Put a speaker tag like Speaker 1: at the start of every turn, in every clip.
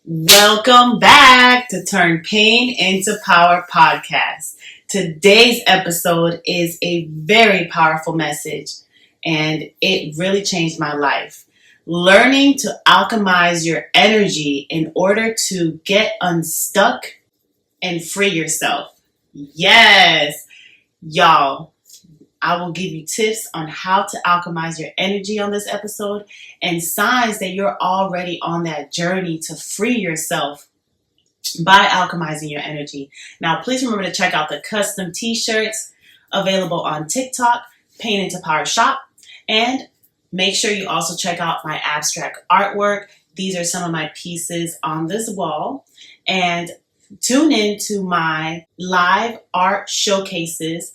Speaker 1: Welcome back to Turn Pain into Power podcast. Today's episode is a very powerful message and it really changed my life. Learning to alchemize your energy in order to get unstuck and free yourself. Yes, y'all. I will give you tips on how to alchemize your energy on this episode and signs that you're already on that journey to free yourself by alchemizing your energy. Now, please remember to check out the custom t-shirts available on TikTok, PainintoPOWER Shop, and make sure you also check out my abstract artwork. These are some of my pieces on this wall. And tune in to my live art showcases,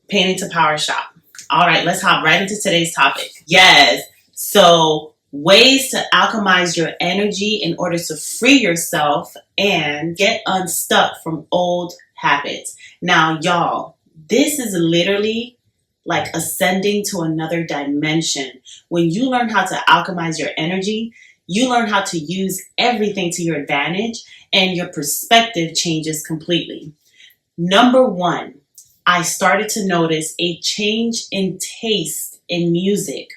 Speaker 1: PainintoPOWER Shop. All right, let's hop right into today's topic. Yes, so ways to alchemize your energy in order to free yourself and get unstuck from old habits. Now, y'all, this is literally like ascending to another dimension. When you learn how to alchemize your energy, you learn how to use everything to your advantage and your perspective changes completely. Number one, I started to notice a change in taste in music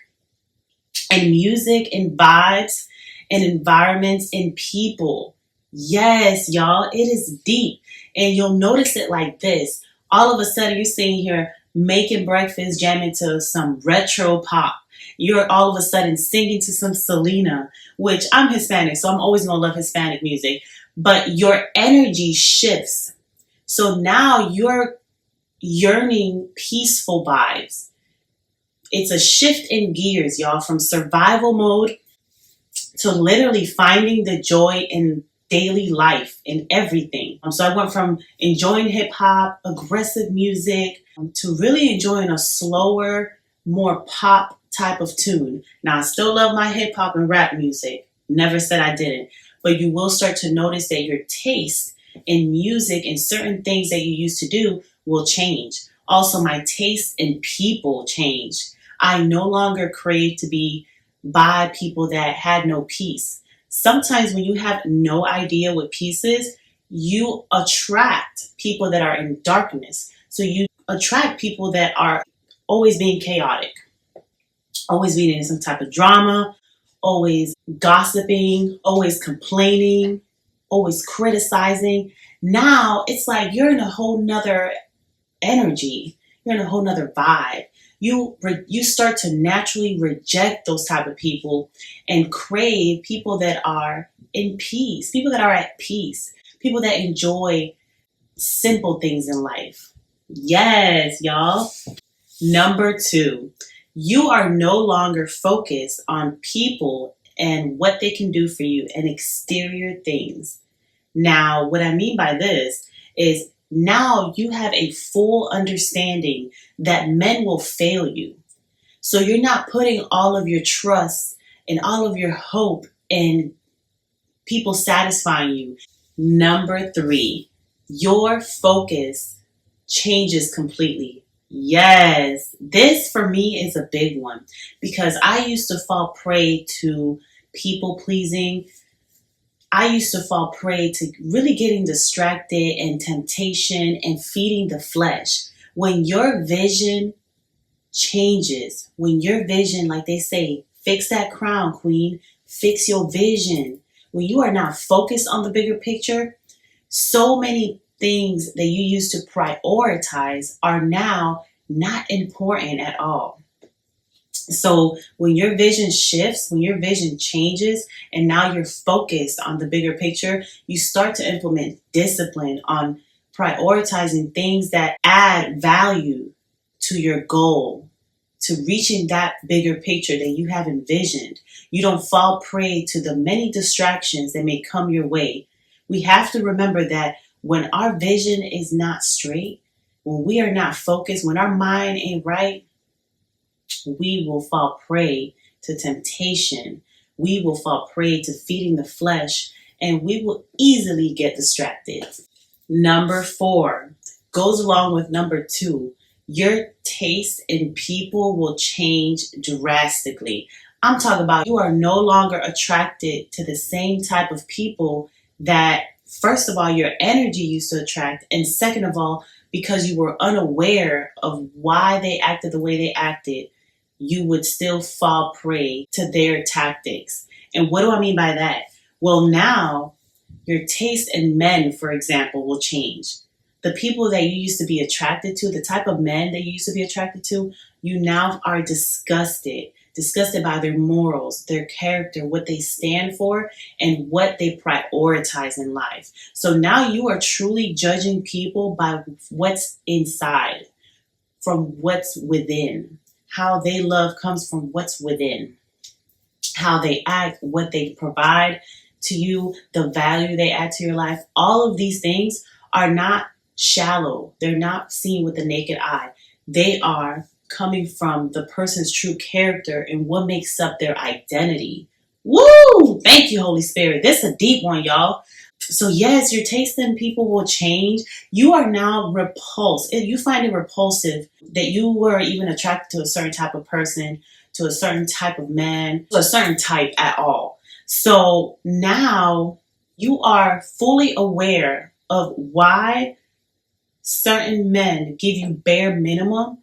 Speaker 1: and vibes and environments and people. Yes, y'all, it is deep. And you'll notice it like this. All of a sudden, you're sitting here making breakfast, jamming to some retro pop. You're all of a sudden singing to some Selena, which I'm Hispanic, so I'm always going to love Hispanic music. But your energy shifts. So now you're yearning peaceful vibes. It's a shift in gears, y'all, from survival mode to literally finding the joy in daily life in everything. So I went from enjoying hip hop, aggressive music, to really enjoying a slower, more pop type of tune. Now I still love my hip hop and rap music. Never said I didn't. But you will start to notice that your taste in music and certain things that you used to do will change. Also, my taste in people changed. I no longer crave to be by people that had no peace. Sometimes when you have no idea what peace is, you attract people that are in darkness. So you attract people that are always being chaotic, always being in some type of drama, always gossiping, always complaining, always criticizing. Now it's like you're in a whole nother energy. You're in a whole nother vibe. You start to naturally reject those type of people and crave people that are in peace, people that are at peace, people that enjoy simple things in life. Yes, y'all. Number two, you are no longer focused on people and what they can do for you and exterior things. Now, what I mean by this is now you have a full understanding that men will fail you. So you're not putting all of your trust and all of your hope in people satisfying you. Number three, your focus changes completely. Yes, this for me is a big one because I used to fall prey to people pleasing. I used to fall prey to really getting distracted and temptation and feeding the flesh. When your vision changes, when your vision, like they say, fix that crown, queen, fix your vision. When you are not focused on the bigger picture, so many things that you used to prioritize are now not important at all. So when your vision shifts, when your vision changes, and now you're focused on the bigger picture, you start to implement discipline on prioritizing things that add value to your goal, to reaching that bigger picture that you have envisioned. You don't fall prey to the many distractions that may come your way. We have to remember that when our vision is not straight, when we are not focused, when our mind ain't right, we will fall prey to temptation. We will fall prey to feeding the flesh, and we will easily get distracted. Number four goes along with number two. Your taste in people will change drastically. I'm talking about you are no longer attracted to the same type of people that, first of all, your energy used to attract, and second of all, because you were unaware of why they acted the way they acted, you would still fall prey to their tactics. And what do I mean by that? Well, now your taste in men, for example, will change. The people that you used to be attracted to, the type of men that you used to be attracted to, you now are disgusted by their morals, their character, what they stand for, and what they prioritize in life. So now you are truly judging people by what's inside, from what's within. How they love comes from what's within. How they act, what they provide to you, the value they add to your life. All of these things are not shallow. They're not seen with the naked eye. They are coming from the person's true character and what makes up their identity. Woo! Thank you, Holy Spirit. This is a deep one, y'all. So yes, your taste in people will change. You are now repulsed. If you find it repulsive that you were even attracted to a certain type of person, to a certain type of man, to a certain type at all. So now you are fully aware of why certain men give you bare minimum.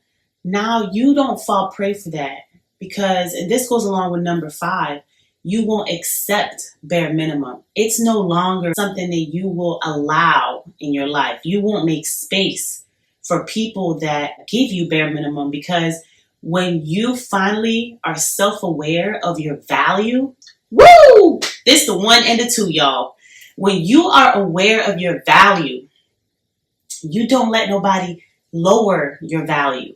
Speaker 1: Now you don't fall prey for that because, and this goes along with number 5, you won't accept bare minimum. It's no longer something that you will allow in your life. You won't make space for people that give you bare minimum, because when you finally are self-aware of your value, woo! This the 1 and the 2, y'all. When you are aware of your value, you don't let nobody lower your value.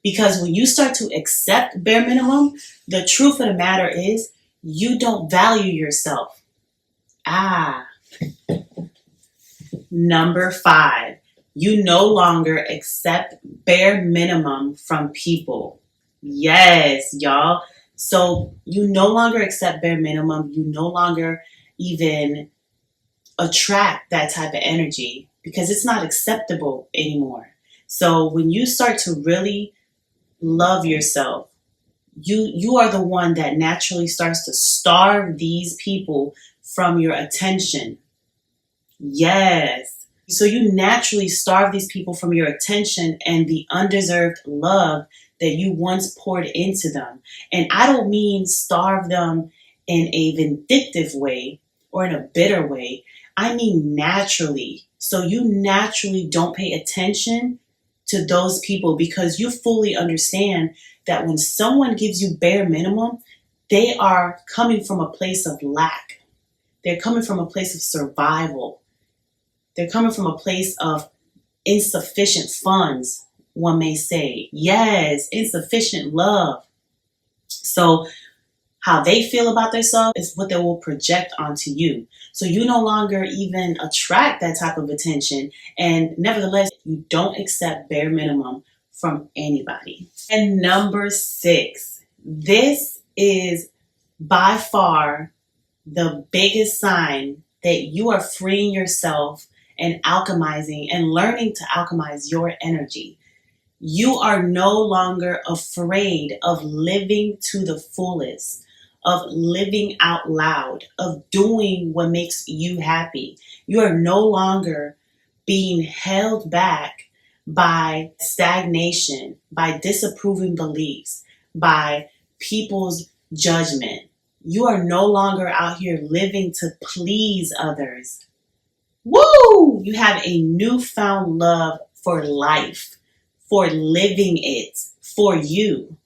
Speaker 1: Because when you start to accept bare minimum, the truth of the matter is you don't value yourself. Number 5, you no longer accept bare minimum from people. Yes, y'all. So you no longer accept bare minimum. You no longer even attract that type of energy because it's not acceptable anymore. So when you start to really love yourself, you are the one that naturally starts to starve these people from your attention. Yes. So you naturally starve these people from your attention and the undeserved love that you once poured into them. And I don't mean starve them in a vindictive way or in a bitter way. I mean naturally. So you naturally don't pay attention to those people because you fully understand that when someone gives you bare minimum, they are coming from a place of lack. They're coming from a place of survival. They're coming from a place of insufficient funds, one may say. Yes, insufficient love. So how they feel about themselves is what they will project onto you. So you no longer even attract that type of attention. And nevertheless, you don't accept bare minimum from anybody. And number 6, this is by far the biggest sign that you are freeing yourself and alchemizing and learning to alchemize your energy. You are no longer afraid of living to the fullest, of living out loud, of doing what makes you happy. You are no longer being held back by stagnation, by disapproving beliefs, by people's judgment. You are no longer out here living to please others. Woo! You have a newfound love for life, for living it, for you.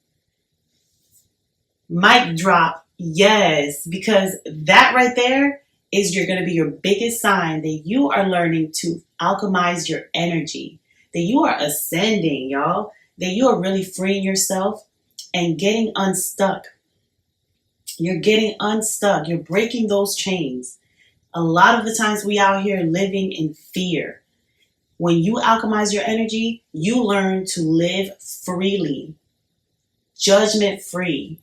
Speaker 1: Mic drop, yes, because that right there is going to be your biggest sign that you are learning to alchemize your energy, that you are ascending, y'all, that you are really freeing yourself and getting unstuck. You're getting unstuck. You're breaking those chains. A lot of the times we out here living in fear. When you alchemize your energy, you learn to live freely, judgment free,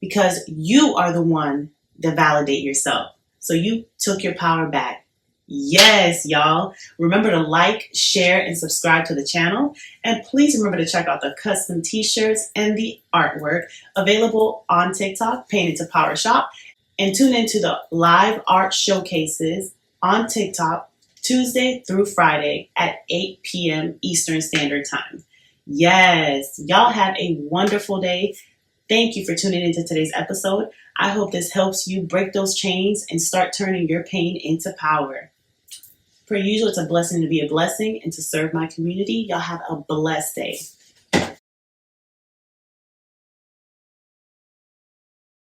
Speaker 1: because you are the one that validate yourself. So you took your power back. Yes, y'all. Remember to like, share, and subscribe to the channel. And please remember to check out the custom t-shirts and the artwork available on TikTok, Pain Into Power Shop. And tune into the live art showcases on TikTok Tuesday through Friday at 8 p.m. Eastern Standard Time. Yes, y'all have a wonderful day. Thank you for tuning into today's episode. I hope this helps you break those chains and start turning your pain into power. Per usual, it's a blessing to be a blessing and to serve my community. Y'all have a blessed day.